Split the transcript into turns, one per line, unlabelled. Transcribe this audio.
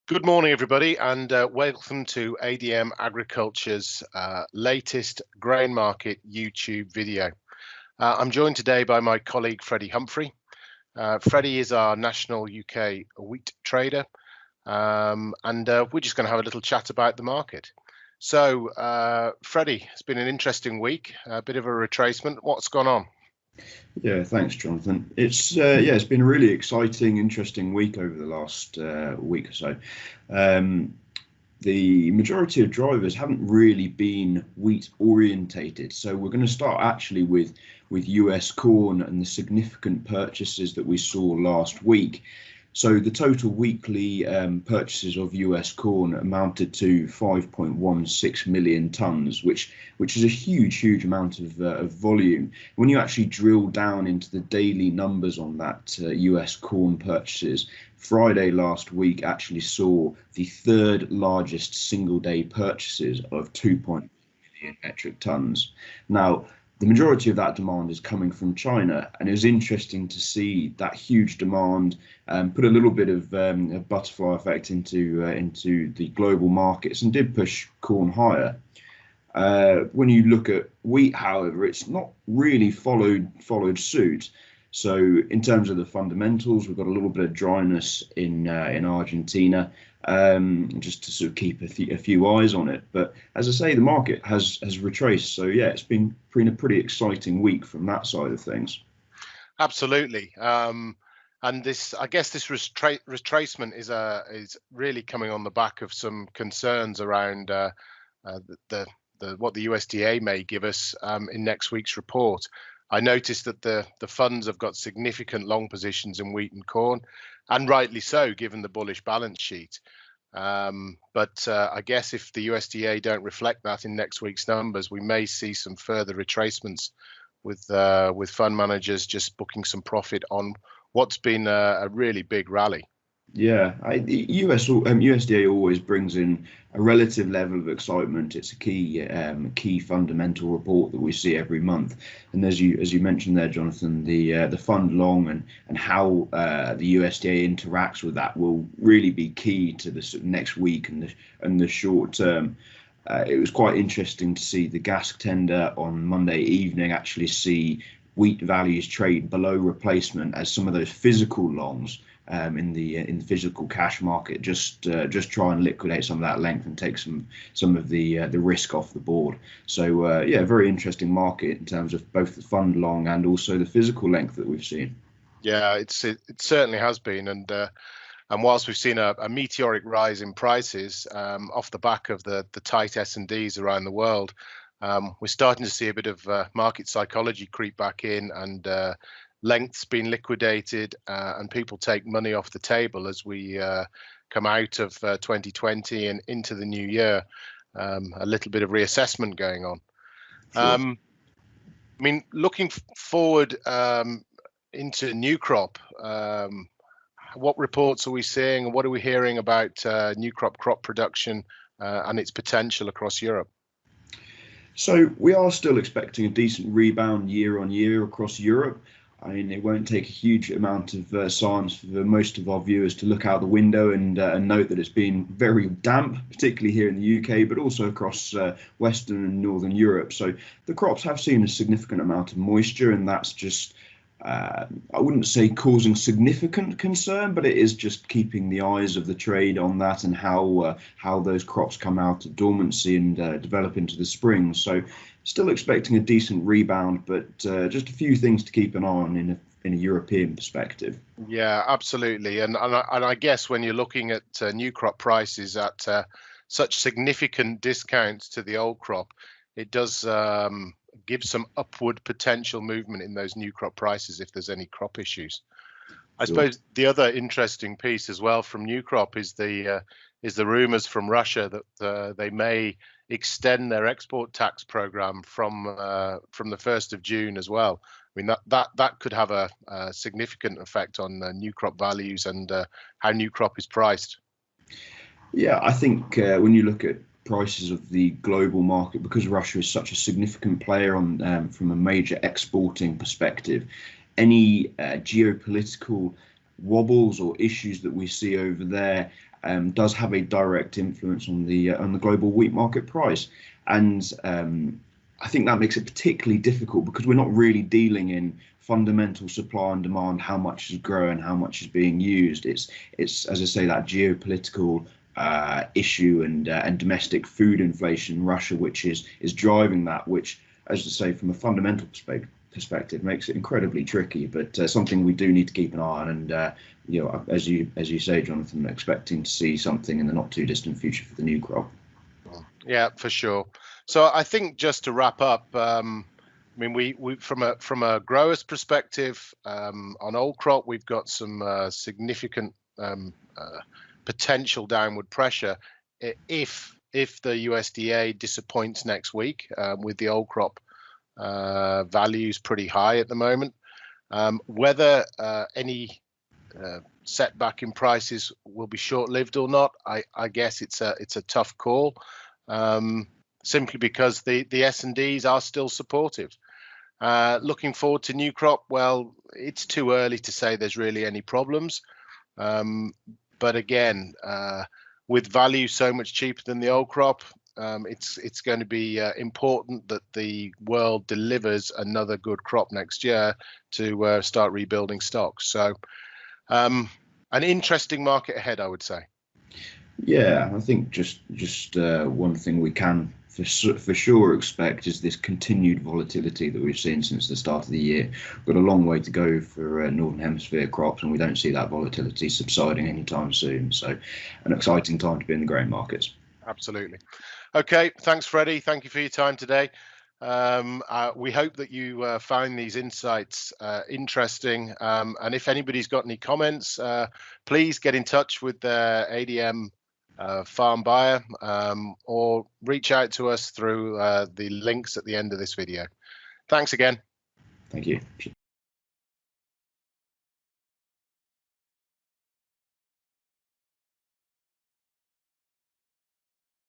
Good morning, everybody, and welcome to ADM Agriculture's latest grain market YouTube video. I'm joined today by my colleague Freddie Humfrey. Freddie is our national UK wheat trader, and we're just going to have a little chat about the market. So, Freddie, it's been an interesting week, a bit of a retracement. What's gone on?
Yeah, thanks, Jonathan. It's been a really exciting, interesting week over the last week or so. Um, the majority of drivers haven't really been wheat orientated, so we're going to start actually with US corn and the significant purchases that we saw last week. So the total weekly purchases of US corn amounted to 5.16 million tons, which is a huge amount of volume. When you actually drill down into the daily numbers on that US corn purchases, Friday last week actually saw the third largest single day purchases of 2.1 million metric tons. Now, the majority of that demand is coming from China, and it was interesting to see that huge demand put a little bit of a butterfly effect into the global markets and did push corn higher. When you look at wheat, however, it's not really followed suit. So in terms of the fundamentals, we've got a little bit of dryness in Argentina, just to sort of keep a few eyes on it. But as I say, the market has retraced. So yeah, it's been a pretty exciting week from that side of things.
Absolutely. And this, I guess, this retracement is really coming on the back of some concerns around the what the USDA may give us in next week's report. I noticed that the funds have got significant long positions in wheat and corn, and rightly so, given the bullish balance sheet. But I guess if the USDA don't reflect that in next week's numbers, we may see some further retracements with fund managers just booking some profit on what's been a really big rally.
Yeah, the USDA always brings in a relative level of excitement. It's a key fundamental report that we see every month. And as you mentioned there, Jonathan, the fund long and how the USDA interacts with that will really be key to the sort of next week and the short term. It was quite interesting to see the gas tender on Monday evening actually see wheat values trade below replacement as some of those physical longs in the physical cash market just try and liquidate some of that length and take some of the risk off the board. So yeah, very interesting market in terms of both the fund long and also the physical length that we've seen.
Yeah, it certainly has been, and whilst we've seen a meteoric rise in prices off the back of the tight S&Ds around the world, we're starting to see a bit of market psychology creep back in, and lengths being liquidated, and people take money off the table as we come out of 2020 and into the new year. A little bit of reassessment going on.
Sure.
I mean, looking forward into new crop, what reports are we seeing, and what are we hearing about new crop production and its potential across Europe?
So we are still expecting a decent rebound year on year across Europe. I mean, it won't take a huge amount of science for most of our viewers to look out the window and note that it's been very damp, particularly here in the UK, but also across Western and Northern Europe. So the crops have seen a significant amount of moisture, and that's just, I wouldn't say causing significant concern, but it is just keeping the eyes of the trade on that and how those crops come out of dormancy and develop into the spring. So still expecting a decent rebound, but just a few things to keep an eye on in a European perspective.
Yeah, absolutely. And I guess when you're looking at new crop prices at such significant discounts to the old crop, it does give some upward potential movement in those new crop prices if there's any crop issues. I
Sure.
suppose the other interesting piece as well from new crop is the rumors from Russia that they may extend their export tax program from the 1st of June as well. I mean, that could have a significant effect on new crop values and how new crop is priced.
Yeah, I think when you look at prices of the global market, because Russia is such a significant player from a major exporting perspective, any geopolitical wobbles or issues that we see over there does have a direct influence on the global wheat market price. And I think that makes it particularly difficult because we're not really dealing in fundamental supply and demand, how much is growing, how much is being used. It's as I say, that geopolitical issue and domestic food inflation, Russia, which is driving that, which, as I say, from a fundamental perspective, makes it incredibly tricky. But something we do need to keep an eye on. And you know, as you say, Jonathan, expecting to see something in the not too distant future for the new crop.
Yeah, for sure. So I think just to wrap up, I mean, we from a grower's perspective, on old crop, we've got some significant potential downward pressure if the USDA disappoints next week, with the old crop values pretty high at the moment. Whether any setback in prices will be short-lived or not, I guess it's a tough call. Simply because the S&Ds are still supportive. Looking forward to new crop, well, it's too early to say there's really any problems. But again, with value so much cheaper than the old crop, it's going to be important that the world delivers another good crop next year to start rebuilding stocks. So an interesting market ahead, I would say.
Yeah, I think just one thing we can for sure expect is this continued volatility that we've seen since the start of the year. We've got a long way to go for Northern Hemisphere crops, and we don't see that volatility subsiding anytime soon. So an exciting time to be in the grain markets.
Absolutely. Okay, thanks, Freddie. Thank you for your time today. We hope that you found these insights interesting. And if anybody's got any comments, please get in touch with the ADM farm buyer, or reach out to us through the links at the end of this video. Thanks again.
Thank you.